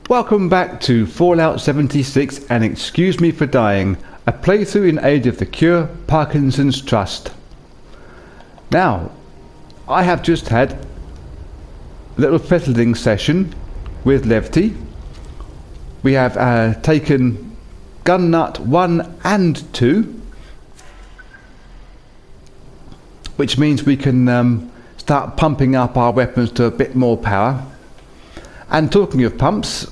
Welcome back to Fallout 76 and Excuse Me for Dying, a playthrough in aid of the Cure Parkinson's Trust. Now, I have just had a little fiddling session with Levty. We have taken gun nut 1 and 2, which means we can start pumping up our weapons to a bit more power. And talking of pumps,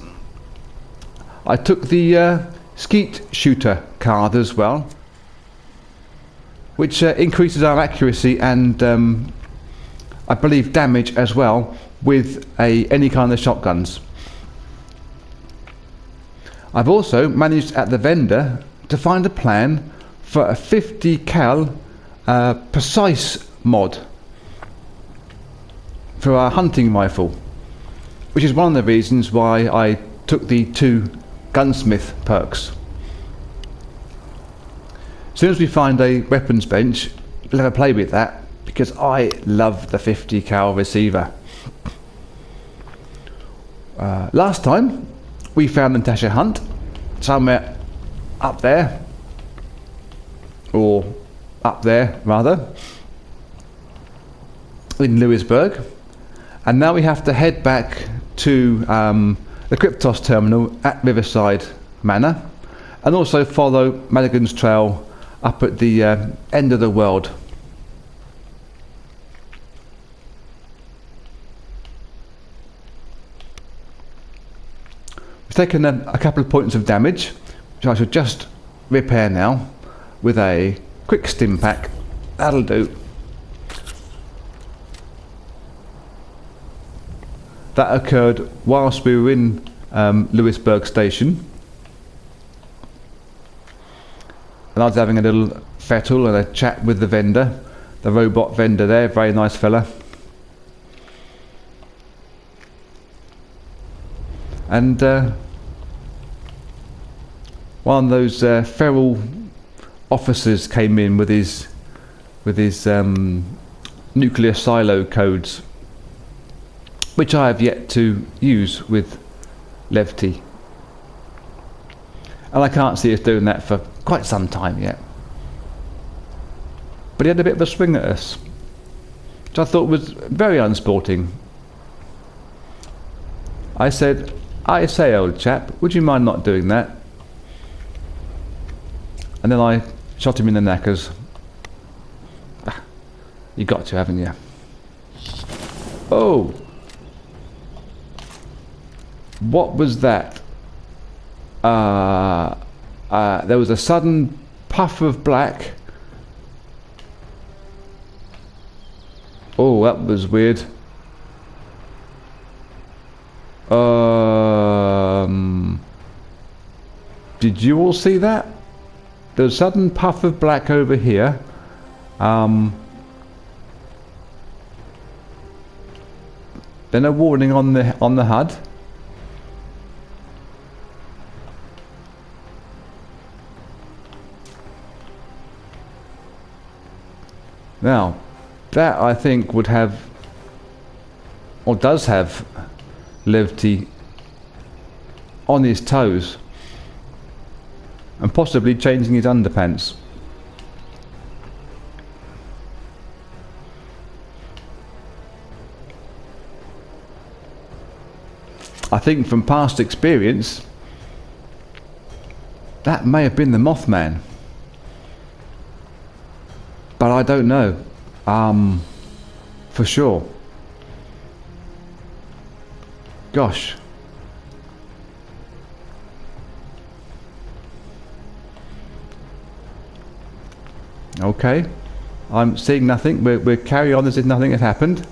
I took the skeet shooter card as well, which increases our accuracy and I believe damage as well with any kind of shotguns. I've also managed at the vendor to find a plan for a 50 cal precise mod for our hunting rifle, which is one of the reasons why I took the 2 gunsmith perks. As soon as we find a weapons bench, we'll have a play with that, because I love the 50 cal receiver. Last time we found Natasha Hunt somewhere up there, or up there rather, in Lewisburg, and now we have to head back to the Cryptos terminal at Riverside Manor, and also follow Madigan's Trail up at the end of the world. We've taken a couple of points of damage, which I should just repair now with a quick stim pack. That'll do. That occurred whilst we were in Lewisburg Station, and I was having a little fettle and a chat with the vendor, the robot vendor there, very nice fella. And one of those feral officers came in with his nuclear silo codes, which I have yet to use with Levty, and I can't see us doing that for quite some time yet. But he had a bit of a swing at us, which I thought was very unsporting. I said, "I say, old chap, would you mind not doing that?" And then I shot him in the knackers. You got to, haven't you? Oh! What was that? There was a sudden puff of black. Oh, that was weird. Did you all see that? There was a sudden puff of black over here. Then a warning on the HUD. Now, that I think would have, or does have, Levty on his toes and possibly changing his underpants. I think from past experience, that may have been the Mothman. But I don't know, for sure. Gosh. Okay, I'm seeing nothing. We'll carry on as if nothing had happened.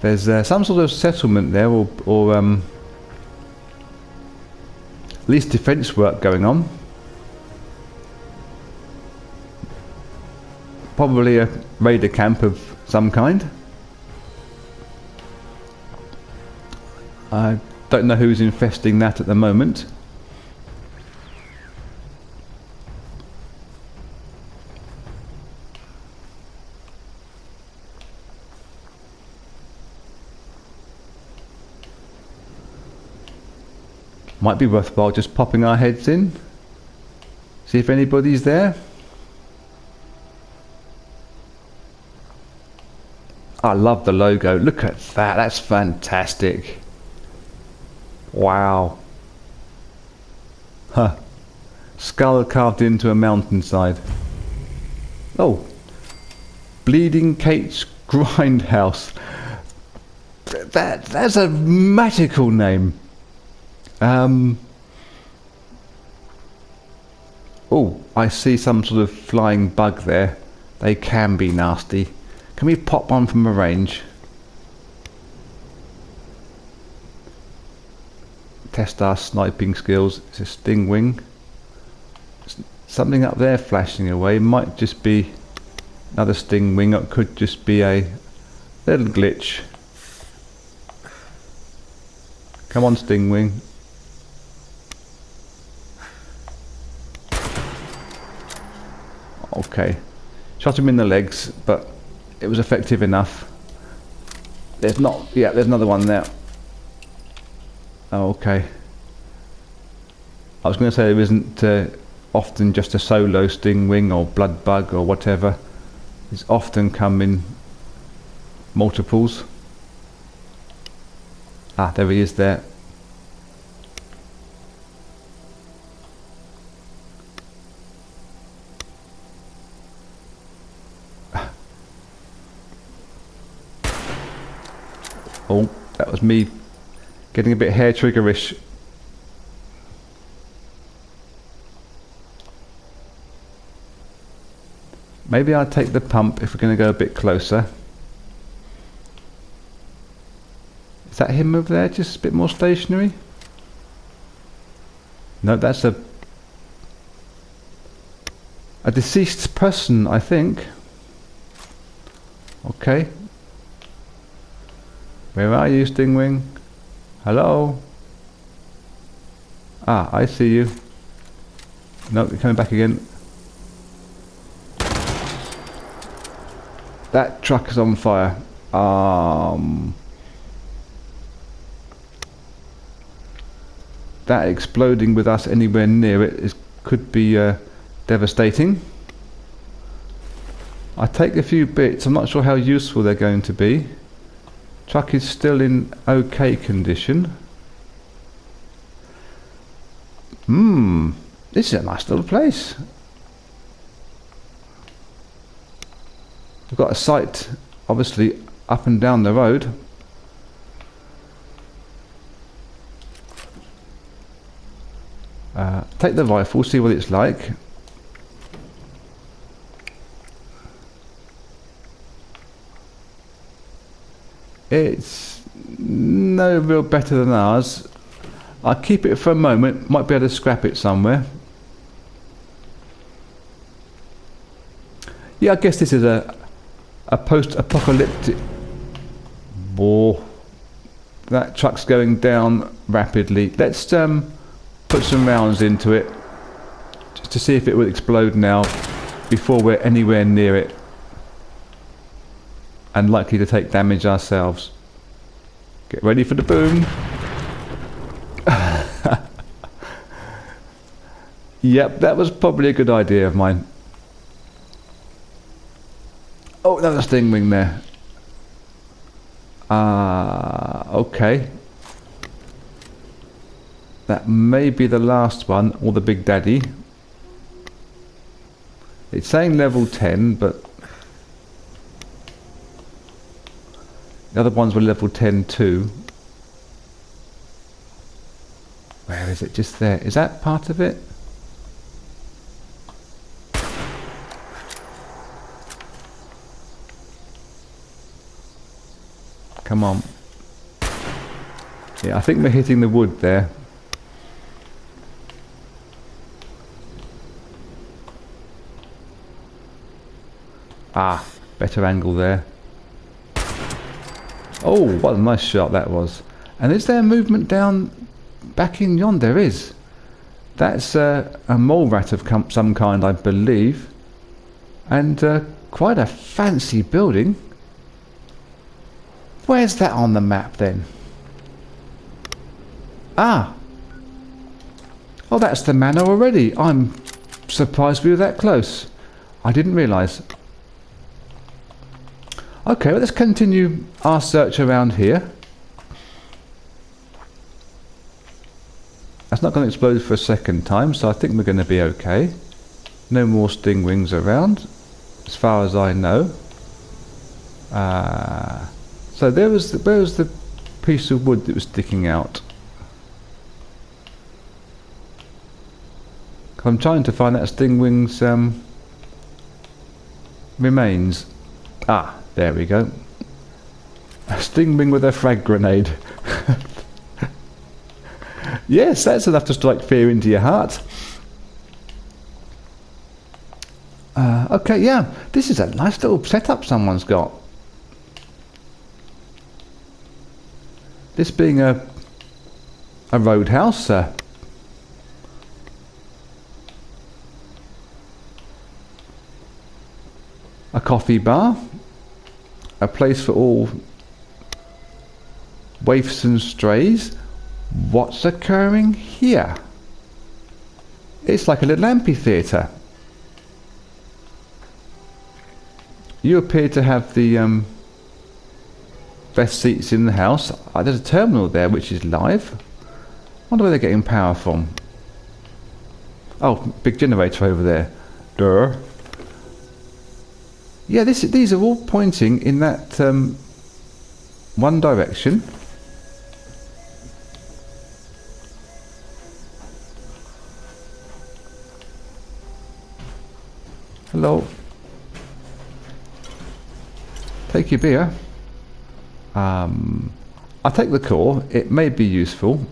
There's some sort of settlement there, or at least defence work going on. Probably a raider camp of some kind. I don't know who's infesting that at the moment. Might be worthwhile just popping our heads in. See if anybody's there. I love the logo. Look at that. That's fantastic. Wow. Huh. Skull carved into a mountainside. Oh. Bleeding Kate's Grindhouse. That's a magical name. Oh, I see some sort of flying bug there. They can be nasty. Can we pop one from a range? Test our sniping skills. It's a stingwing. Something up there flashing away. Might just be another stingwing. It could just be a little glitch. Come on, stingwing. Okay. Shot him in the legs, but it was effective enough. There's not... yeah, there's another one there. Oh, okay. I was going to say there isn't often just a solo stingwing or blood bug or whatever. It's often come in multiples. Ah, there he is there. Oh, that was me getting a bit hair triggerish. Maybe I'll take the pump if we're going to go a bit closer. Is that him over there, just a bit more stationary? No, that's a deceased person, I think. Okay. Where are you, stingwing? Hello? Ah, I see you. No, you're coming back again. That truck is on fire. That exploding with us anywhere near it could be devastating. I take a few bits. I'm not sure how useful they're going to be. Truck is still in okay condition. This is a nice little place. We've got a site obviously up and down the road. Take the rifle, see what it's like. It's no real better than ours. I'll keep it for a moment, might be able to scrap it somewhere. Yeah, I guess this is a post-apocalyptic... Whoa. That truck's going down rapidly. Let's put some rounds into it just to see if it will explode now before we're anywhere near it. And likely to take damage ourselves. Get ready for the boom. Yep, that was probably a good idea of mine. Oh, another stingwing there. Okay. That may be the last one, or the big daddy. It's saying level 10, but the other ones were level 10 too. Where is it? Just there. Is that part of it? Come on. Yeah, I think we're hitting the wood there. Ah, better angle there. Oh, what a nice shot that was. And is there movement down back in yonder? There is. That's a mole rat of some kind, I believe. And quite a fancy building. Where's that on the map then? Ah! Oh, that's the manor already. I'm surprised we were that close. I didn't realise. Okay, well, let's continue our search around here. That's not going to explode for a second time, so I think we're going to be okay. No more stingwings around, as far as I know. So where was the piece of wood that was sticking out? I'm trying to find that stingwing's remains. Ah, there we go. A stingwing with a frag grenade. Yes, that's enough to strike fear into your heart. Okay, yeah, this is a nice little setup someone's got. This being a roadhouse, a coffee bar, a place for all waifs and strays. What's occurring here? It's like a little amphitheatre. You appear to have the best seats in the house. There's a terminal there which is live. Wonder where they're getting power from. Oh, big generator over there. Duh. Yeah, these are all pointing in that one direction. Hello. Take your beer. I'll take the core. It may be useful.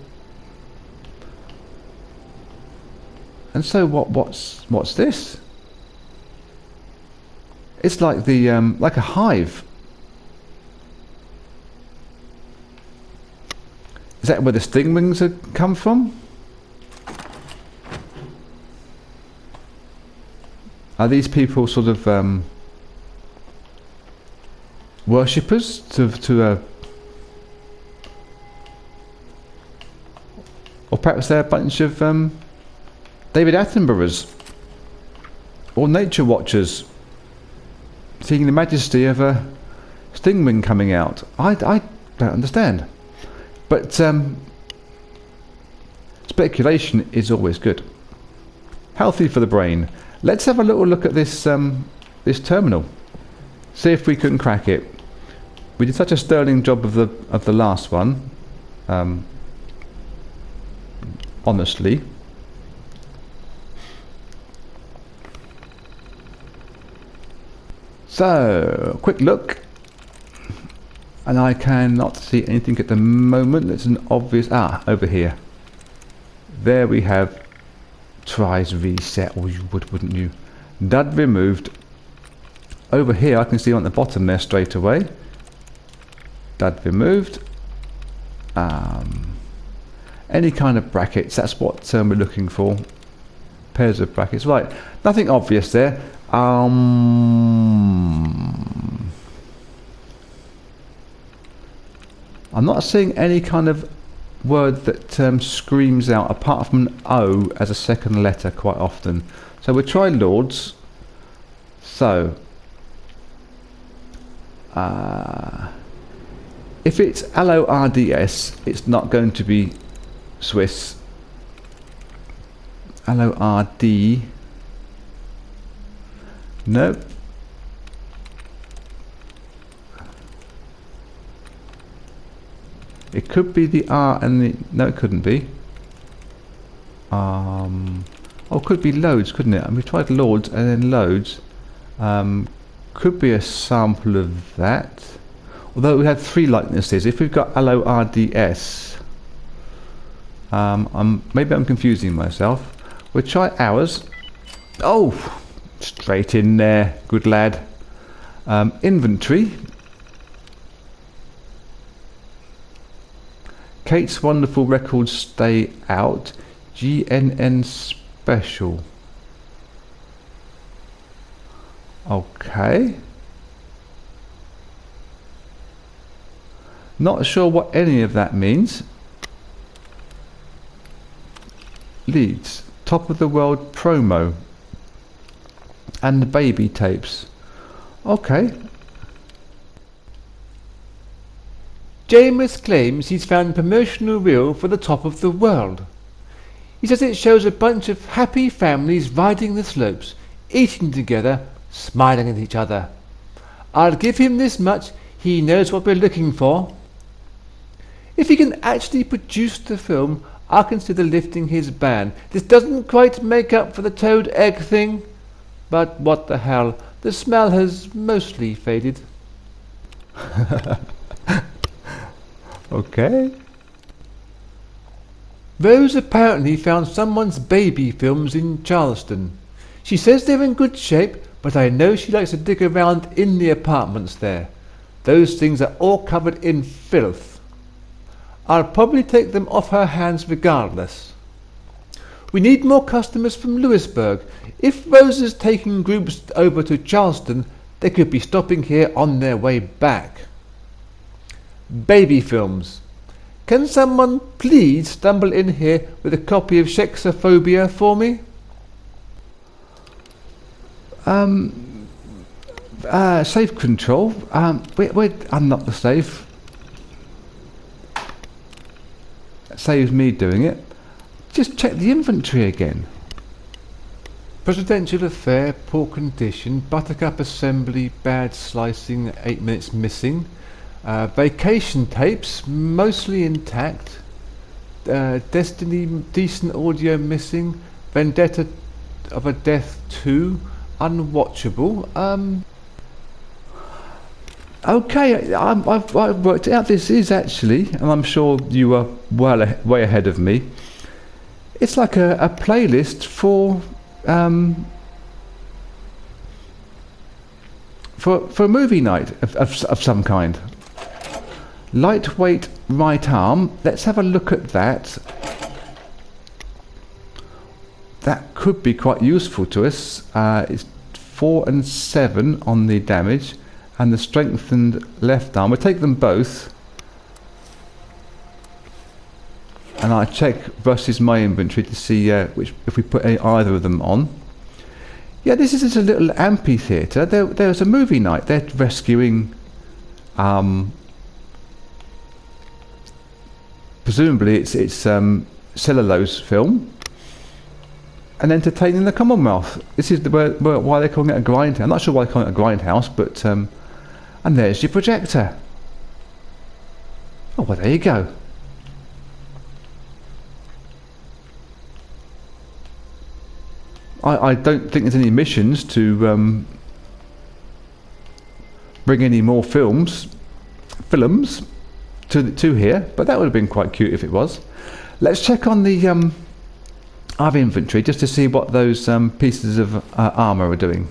And so what's this? It's like the like a hive. Is that where the stingwings have come from? Are these people sort of worshippers to or perhaps they're a bunch of David Attenboroughs or nature watchers seeing the majesty of a stingwing coming out. I don't understand, but speculation is always good, healthy for the brain. Let's have a little look at this this terminal. See if we can crack it. We did such a sterling job of the last one. Honestly. So, quick look. And I cannot see anything at the moment. It's an obvious over here. There we have tries reset, or you wouldn't you? Dud removed. Over here I can see on the bottom there straight away. Dud removed. Any kind of brackets, that's what we're looking for. Pairs of brackets. Right, nothing obvious there. I'm not seeing any kind of word that screams out apart from an O as a second letter quite often. So we'll try Lords. So if it's LORDS, it's not going to be Swiss. LORD. Nope. It could be the R and the... No, it couldn't be. Oh, it could be loads, couldn't it? And we tried Lords and then loads. Could be a sample of that. Although we had three likenesses. If we've got LORDS, maybe I'm confusing myself. We'll try ours. Oh, straight in there. Good lad. Inventory. Kate's Wonderful Records Stay Out. GNN Special. Okay. Not sure what any of that means. Leeds. Top of the World promo. And the baby tapes. Okay. Jameis claims he's found promotional reel for the Top of the World. He says it shows a bunch of happy families riding the slopes, eating together, smiling at each other. I'll give him this much, he knows what we're looking for. If he can actually produce the film, I'll consider lifting his ban. This doesn't quite make up for the toad egg thing, but what the hell, the smell has mostly faded. Okay. Rose apparently found someone's baby films in Charleston. She says they're in good shape, but I know she likes to dig around in the apartments there. Those things are all covered in filth. I'll probably take them off her hands regardless. We need more customers from Lewisburg. If Rose is taking groups over to Charleston, they could be stopping here on their way back. Baby films. Can someone please stumble in here with a copy of Shexophobia for me? Safe control. Wait, unlock the safe. Saves me doing it. Just check the inventory again. Presidential affair, poor condition, buttercup assembly, bad slicing, 8 minutes missing. Vacation tapes, mostly intact. Destiny, decent audio missing. Vendetta of a Death 2, unwatchable. Okay, I've worked it out. This is actually, and I'm sure you are way ahead of me. It's like a playlist for a movie night of some kind. Lightweight right arm. Let's have a look at that. That could be quite useful to us. It's 4 and 7 on the damage. And the strengthened left arm. We'll take them both. And I check versus my inventory to see which if we put either of them on. Yeah, this is just a little amphitheatre. There's a movie night. They're rescuing presumably it's cellulose film and entertaining the Commonwealth. This is why they're calling it a grindhouse. I'm not sure why they're calling it a grindhouse, but and there's your projector. Oh, well, there you go. I don't think there's any missions to bring any more films to here, but that would have been quite cute if it was. Let's check on the our inventory just to see what those pieces of armour are doing.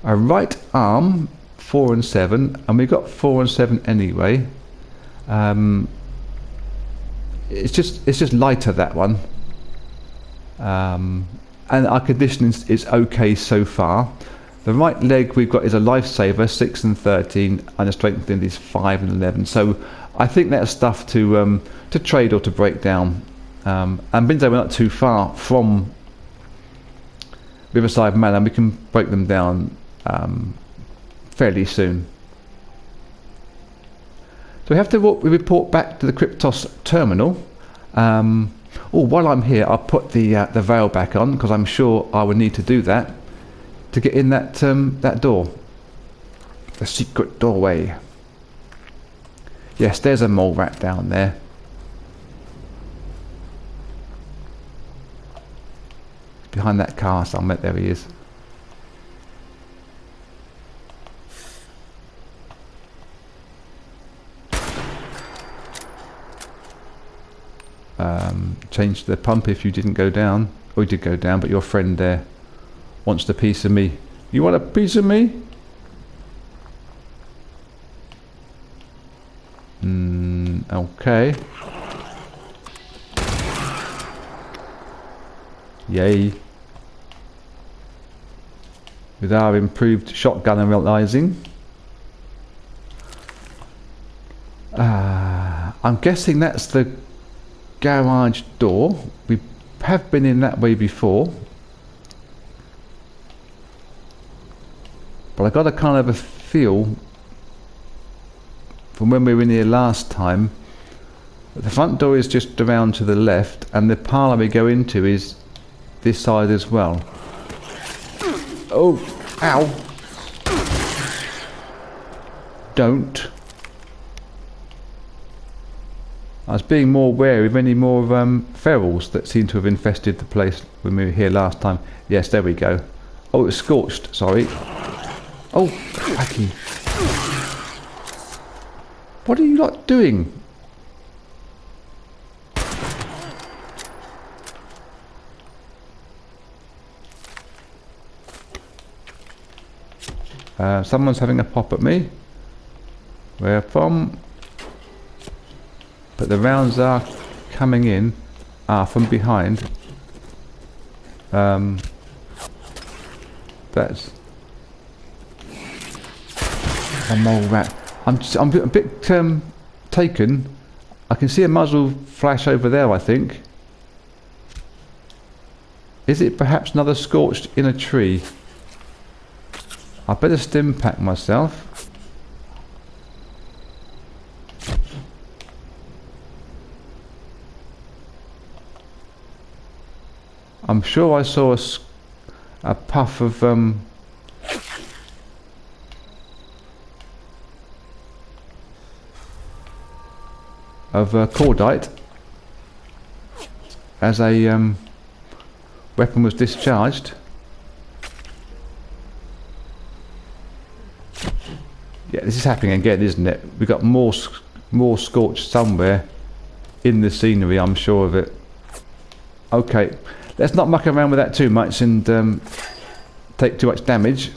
A right arm, 4 and 7, and we got 4 and 7 anyway. It's just lighter, that one, and our conditioning is okay so far. The right leg we've got is a lifesaver, 6 and 13, and the strengthening is 5 and 11. So I think that's stuff to trade or to break down. And Binzo, we're not too far from Riverside Manor, and we can break them down fairly soon. So we have to report back to the Kryptos terminal. While I'm here, I'll put the veil back on because I'm sure I will need to do that to get in that door, the secret doorway. Yes, there's a mole rat down there. Behind that car somewhere. There he is. Change the pump if you didn't go down. Or you did go down, but your friend there wants a piece of me. You want a piece of me? Okay. Yay. With our improved shotgun and realizing. I'm guessing that's the garage door. We have been in that way before. But I got a kind of a feel from when we were in here last time. The front door is just around to the left, and the parlour we go into is this side as well. Oh, ow. Don't. I was being more wary of any more ferals that seem to have infested the place when we were here last time. Yes, there we go. Oh, it was scorched, sorry. Oh, cracky. What are you lot doing? Someone's having a pop at me. Where from? But the rounds are coming in from behind. That's a mole rat. I'm a bit taken. I can see a muzzle flash over there, I think. Is it perhaps another scorched in a tree? I better stim pack myself. I'm sure I saw a puff of cordite as a weapon was discharged. Yeah, this is happening again, isn't it? We've got more scorched somewhere in the scenery, I'm sure of it. Okay, let's not muck around with that too much and take too much damage.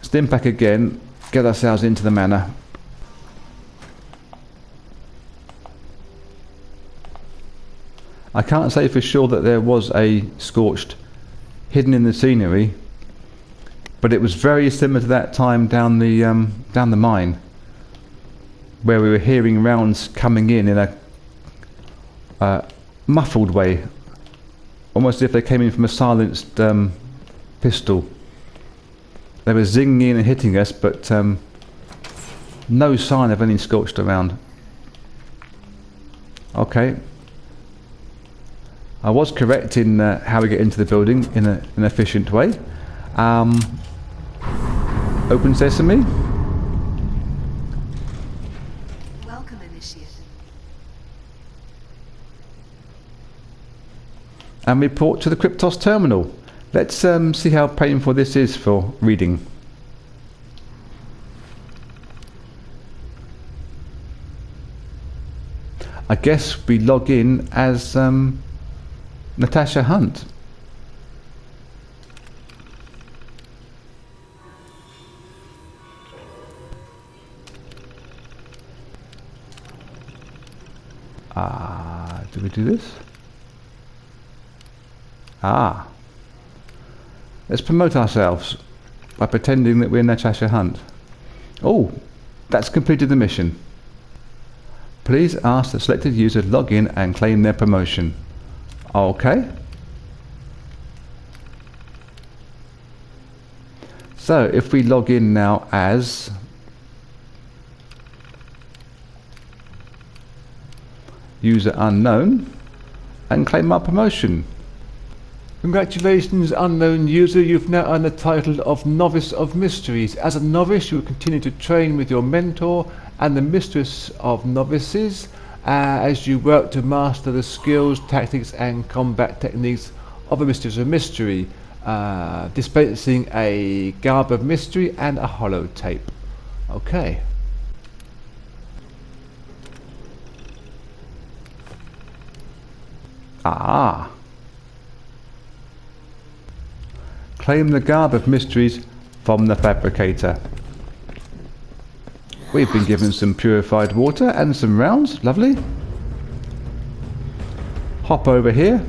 Stim pack again, get ourselves into the manor. I can't say for sure that there was a scorched hidden in the scenery, but it was very similar to that time down the mine, where we were hearing rounds coming in a muffled way, almost as if they came in from a silenced pistol. They were zinging in and hitting us, but no sign of any scorched around. Okay. I was correct in how we get into the building in an efficient way. Open sesame. Welcome, Initiate. And report to the Cryptos terminal. Let's see how painful this is for reading. I guess we log in as Natasha Hunt. Do we do this? Let's promote ourselves by pretending that we're Natasha Hunt. Oh, that's completed the mission. Please ask the selected user to log in and claim their promotion. Okay. So if we log in now as user unknown and claim our promotion. Congratulations, unknown user, you've now earned the title of Novice of Mysteries. As a novice, you will continue to train with your mentor and the mistress of novices as you work to master the skills, tactics and combat techniques of a mistress of mystery, dispensing a garb of mystery and a holotape. Okay. Claim the garb of mysteries from the fabricator. We've been given some purified water and some rounds. Lovely. Hop over here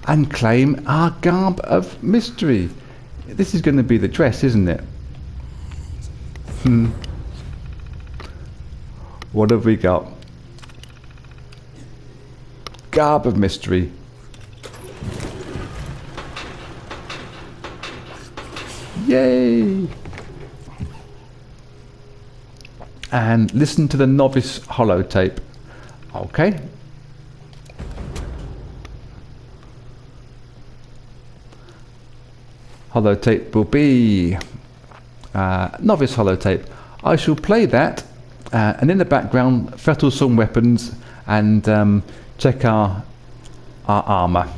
and claim our garb of mystery. This is going to be the dress, isn't it? What have we got? Garb of mystery. Yay! And listen to the novice holotape. Okay. Holotape will be novice holotape. I shall play that and in the background fettle some weapons and check our armour.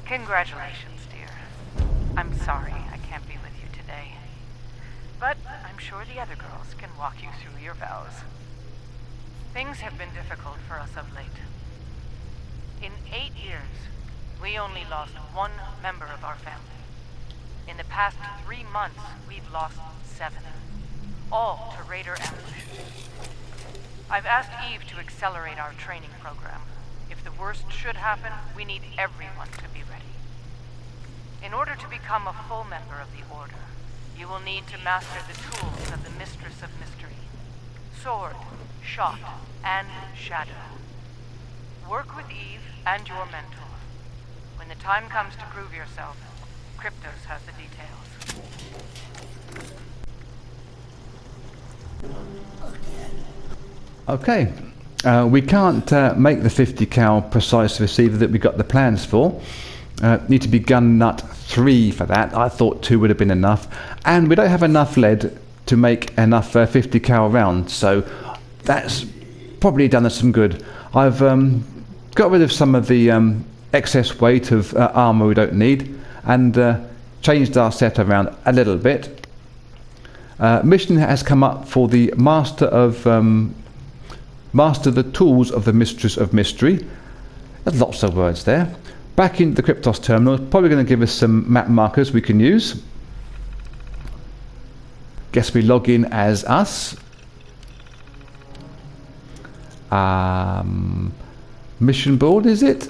Congratulations, dear. I'm sorry I can't be with you today, but I'm sure the other girls can walk you through your vows. Things have been difficult for us of late. In 8 years, we only lost one member of our family. In the past 3 months, we've lost 7, all to raider ambush. I've asked Eve to accelerate our training program. If the worst should happen, we need everyone to be ready. In order to become a full member of the Order, you will need to master the tools of the Mistress of Mystery: sword, shot, and shadow. Work with Eve and your mentor. When the time comes to prove yourself, Kryptos has the details. Okay. We can't make the 50 cal precise receiver that we got the plans for. Need to be gun nut 3 for that. I thought 2 would have been enough. And we don't have enough lead to make enough 50 cal rounds. So that's probably done us some good. I've got rid of some of the excess weight of armour we don't need and changed our set around a little bit. Mission has come up for the Master the tools of the Mistress of Mystery. There's lots of words there. Back into the Kryptos terminal. Probably going to give us some map markers we can use. Guess we log in as us. Mission board, is it?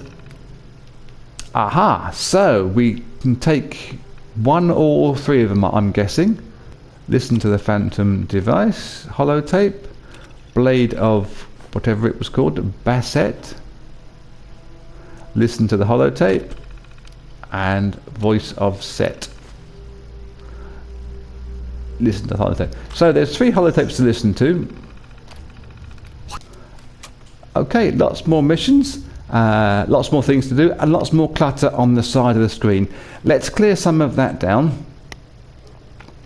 Aha! So we can take 1 or 3 of them, I'm guessing. Listen to the Phantom device. Holotape. Blade of whatever it was called, Bassett. Listen to the holotape and voice of Set. Listen to the holotape. So there's 3 holotapes to listen to. Okay, lots more missions, lots more things to do, and lots more clutter on the side of the screen. Let's clear some of that down.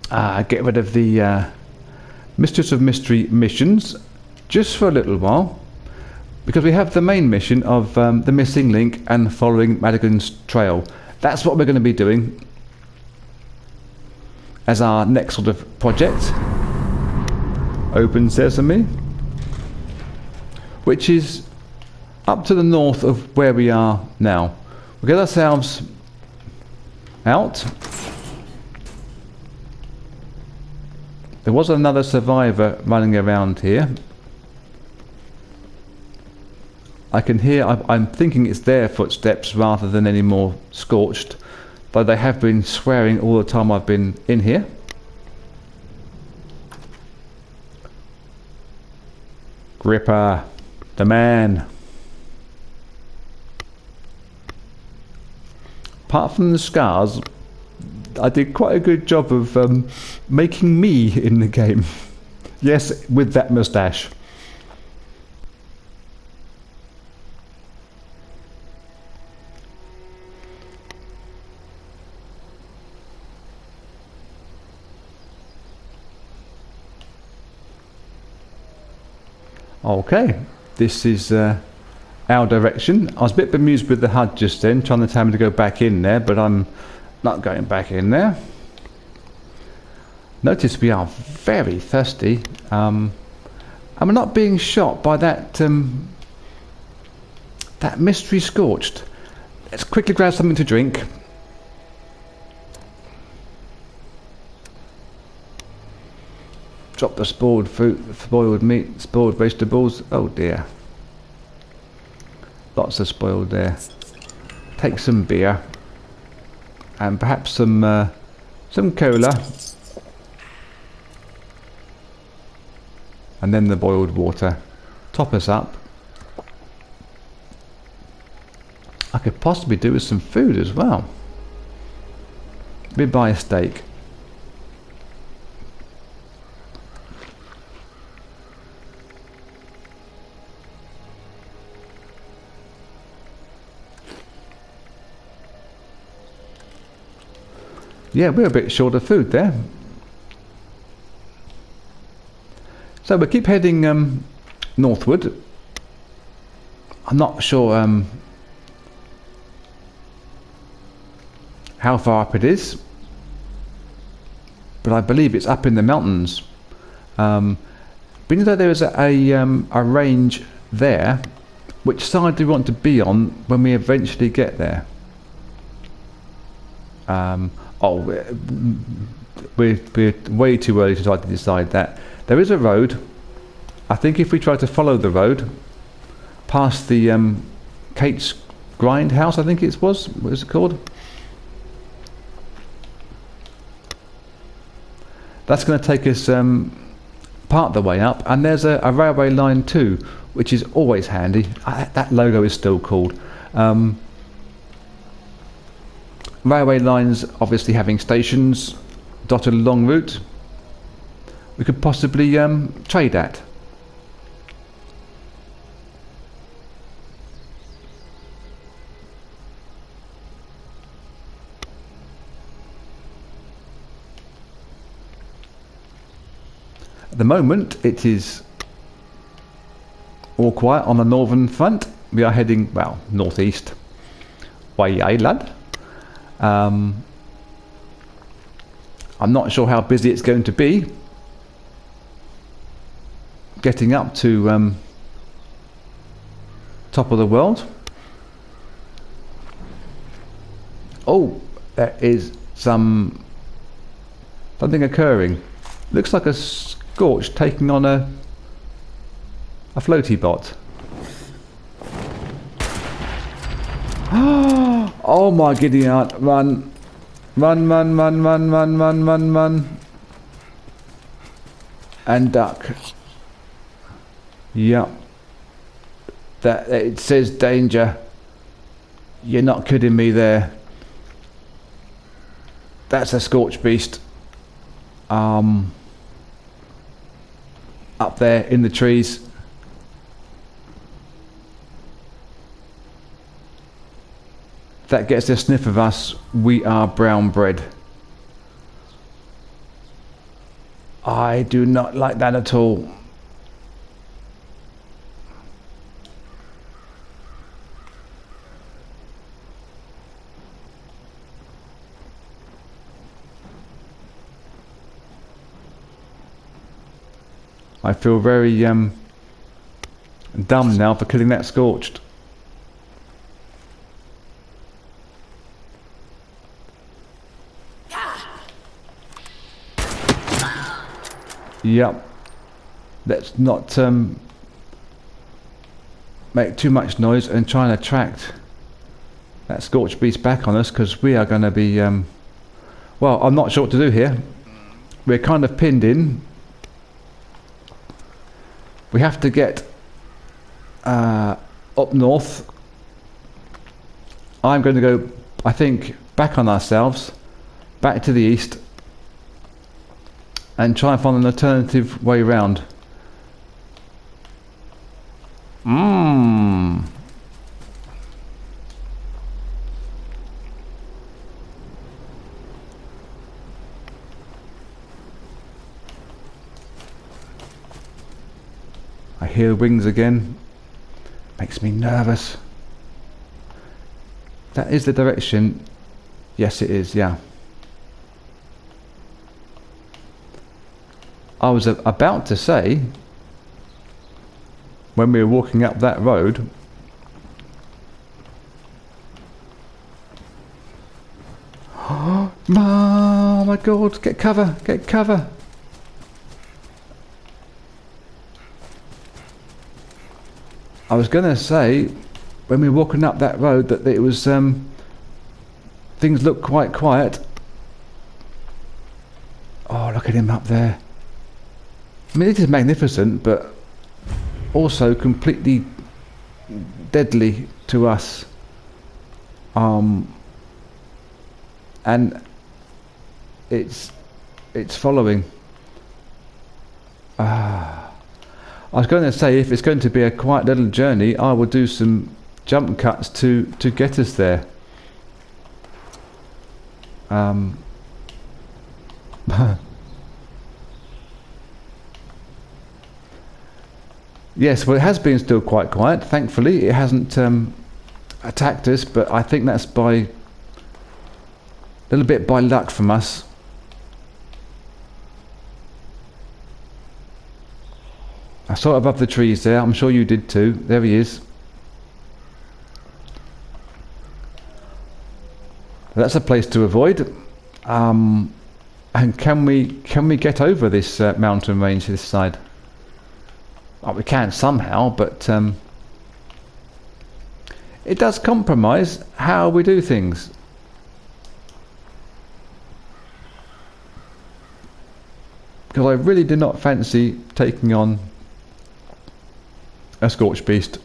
Get rid of the Mistress of Mystery missions just for a little while, because we have the main mission of the missing link and following Madigan's trail. That's what we're going to be doing as our next sort of project. Open Sesame, which is up to the north of where we are now. We'll get ourselves out. There was another survivor running around here. I can hear, I'm thinking it's their footsteps rather than any more scorched, though they have been swearing all the time I've been in here. Gripper, the man. Apart from the scars, I did quite a good job of making me in the game. Yes, with that moustache. Okay, this is our direction. I was a bit bemused with the HUD just then, trying to tell me to go back in there, but I'm not going back in there. Notice we are very thirsty, and we're not being shot by that that mystery scorched. Let's quickly grab something to drink. Drop the spoiled fruit, spoiled meat, spoiled vegetables. Oh dear. Lots of spoiled there. Take some beer. And perhaps some cola. And then the boiled water. Top us up. I could possibly do with some food as well. Ribeye steak. Yeah, we're a bit short of food there. So we keep heading northward. I'm not sure how far up it is, but I believe it's up in the mountains. But you know, there is a range there. Which side do we want to be on when we eventually get there? We're way too early to try to decide that. There is a road. I think if we try to follow the road past the Kate's Grindhouse, I think it was. What is it called? That's going to take us part of the way up, and there's a railway line too, which is always handy. That logo is still called. Railway lines obviously having stations dotted along route. We could possibly trade at. At the moment it is all quiet on the northern front. We are heading, well, northeast. Way aye, lad. I'm not sure how busy it's going to be getting up to top of the world. Oh, there is something occurring. Looks like a Scorch taking on a floaty bot. Oh my giddy aunt, run. Run, run, run, run, run, run, run, run. And duck. Yep. That it says danger. You're not kidding me there. That's a Scorchbeast. Up there in the trees. That gets a sniff of us. We are brown bread. I do not like that at all. I feel very dumb now for killing that Scorched. Yep. Let's not make too much noise and try and attract that Scorchbeast back on us, because we are going to be well, I'm not sure what to do here. We're kind of pinned in. We have to get up north. I'm going to go, I think, back on ourselves, back to the east, and try and find an alternative way round. I hear wings again. Makes me nervous. That is the direction. Yes, it is, yeah. I was about to say, when we were walking up that road, oh my god, get cover, get cover. I was going to say, when we were walking up that road, that it was things looked quite quiet. Oh, look at him up there. I mean, it is magnificent, but also completely deadly to us. And it's following. I was going to say, if it's going to be a quiet little journey, I will do some jump cuts to get us there. Yes, well, it has been still quite quiet. Thankfully, it hasn't attacked us, but I think that's by a little bit by luck from us. I saw it above the trees there. I'm sure you did too. There he is. That's a place to avoid. And can we get over this mountain range this side? Well, we can somehow, but it does compromise how we do things. Because I really do not fancy taking on a Scorchbeast.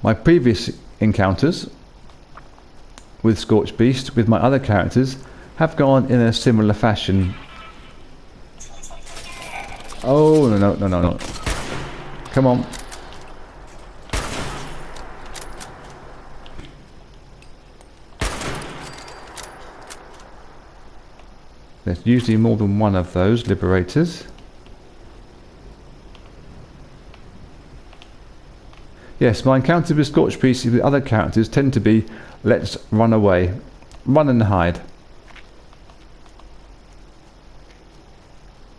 My previous encounters with Scorchbeast, with my other characters, have gone in a similar fashion. Oh, no. Come on. There's usually more than one of those liberators. Yes, my encounters with Scorchbeast with other characters tend to be, let's run away. Run and hide.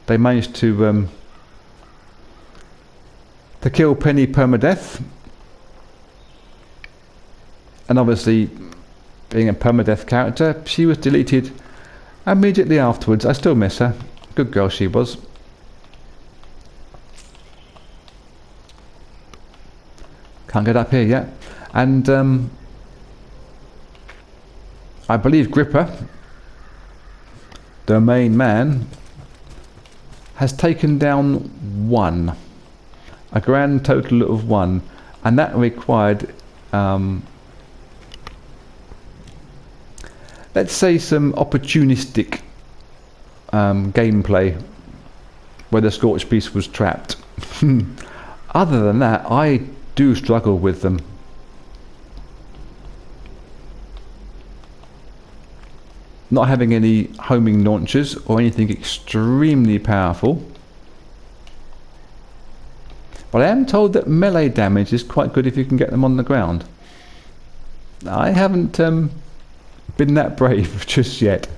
They managed to kill Penny Permadeath. And obviously, being a Permadeath character, she was deleted immediately afterwards. I still miss her. Good girl she was. Can't get up here yet. And I believe Gripper, the main man, has taken down one. A grand total of one. And that required, let's say, some opportunistic gameplay where the Scorchbeast was trapped. Other than that, I do struggle with them. Not having any homing launchers or anything extremely powerful. But I am told that melee damage is quite good if you can get them on the ground. I haven't been that brave just yet.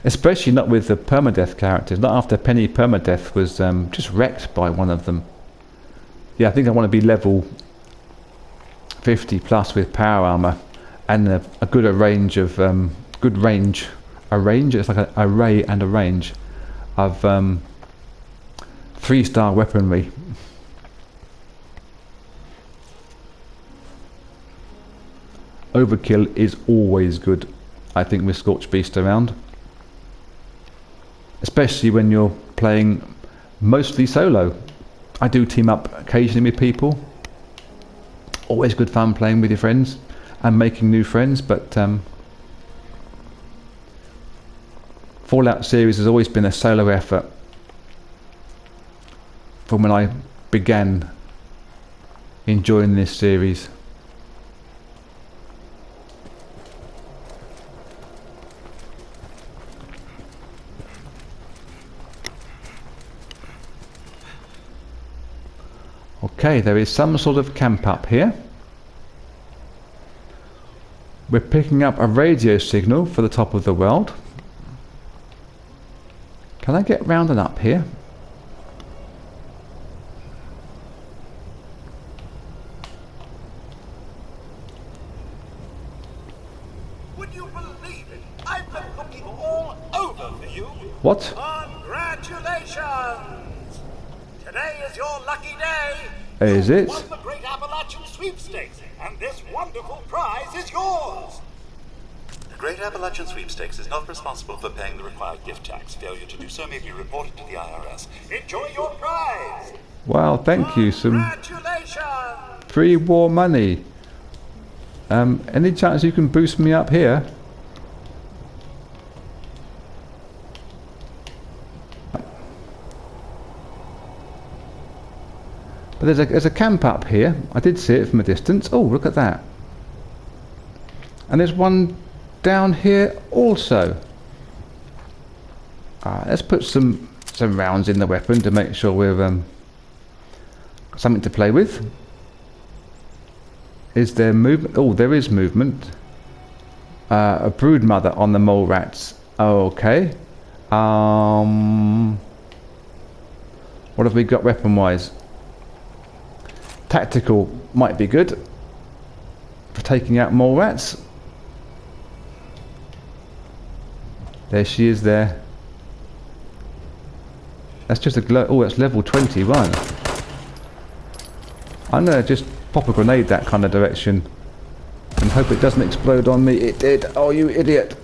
Especially not with the permadeath characters. Not after Penny Permadeath was just wrecked by one of them. Yeah, I think I want to be level 50 plus with power armor and a good range of good range. A range, it's like an array and a range of 3-star weaponry. Overkill is always good, I think, with Scorchbeast around. Especially when you're playing mostly solo. I do team up occasionally with people. Always good fun playing with your friends and making new friends, but Fallout series has always been a solo effort from when I began enjoying this series. Okay, there is some sort of camp up here. We're picking up a radio signal for the top of the world. Can I get round and up here? Would you believe it? I've been looking all over for you. What? Congratulations! Today is your lucky day. Is it? You won the Great Appalachian Sweepstakes, and this wonderful prize is yours. The Great Appalachian Sweepstakes is not responsible for paying the required gift tax. Failure to do so may be reported to the IRS. Enjoy your prize. Wow, thank you. Some Congratulations! pre-war money. Any chance you can boost me up here? But there's a camp up here. I did see it from a distance. Oh, look at that. And there's one down here also. Let's put some rounds in the weapon to make sure we've something to play with. Is there movement? Oh, there is movement. A brood mother on the mole rats. Okay. What have we got weapon wise? Tactical might be good for taking out mole rats. There she is there. That's just a glow. Oh, that's level 21. I'm gonna just pop a grenade that kind of direction and hope it doesn't explode on me. It did. Oh, you idiot.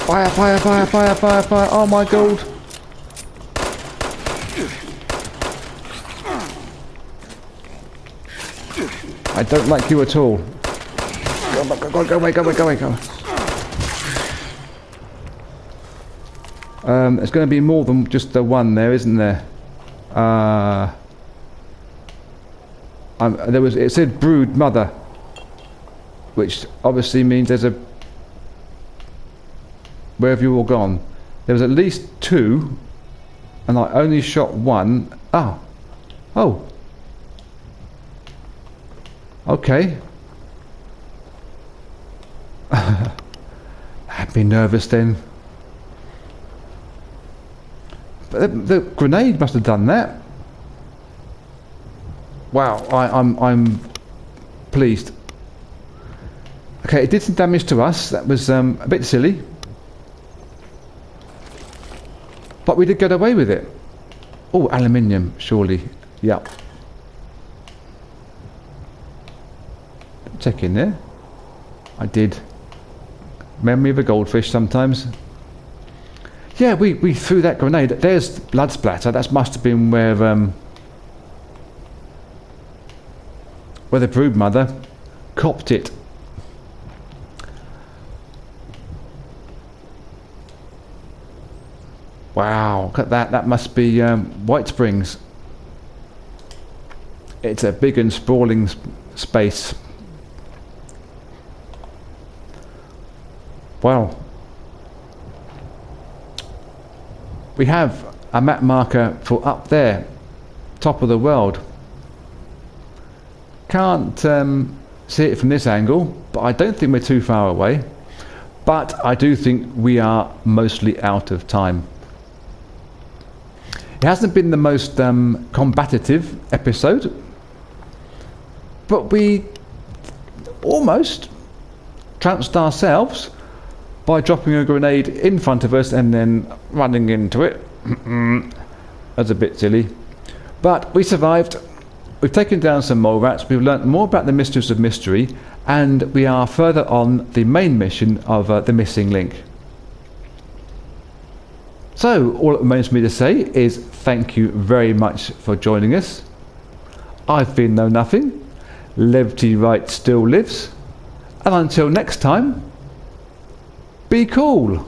Fire, fire, fire, fire, fire, fire. Oh my god. I don't like you at all. Go away, go away, go away, go away. There's going to be more than just the one there, isn't there? It said brood mother, which obviously means there's a. Where have you all gone? There was at least two, and I only shot one. Oh, oh. Okay. I'd be nervous then. But the grenade must have done that. Wow, I'm pleased. Okay, it did some damage to us. That was a bit silly. But we did get away with it. Oh, aluminium, surely. Yep. Check in there. I did. Memory of a goldfish sometimes. Yeah, we threw that grenade. There's blood splatter. That must have been where the brood mother copped it. Wow, look at that. That must be White Springs. It's a big and sprawling space. Well, we have a map marker for up there, top of the world. Can't see it from this angle, but I don't think we're too far away. But I do think we are mostly out of time. It hasn't been the most combative episode, but we almost trounced ourselves by dropping a grenade in front of us and then running into it. That's a bit silly. But we survived. We've taken down some mole rats. We've learnt more about the Mistress of Mystery, and we are further on the main mission of the missing link. So all it remains for me to say is thank you very much for joining us. I've been Know-nuffin. Levity Right still lives. And until next time, be cool.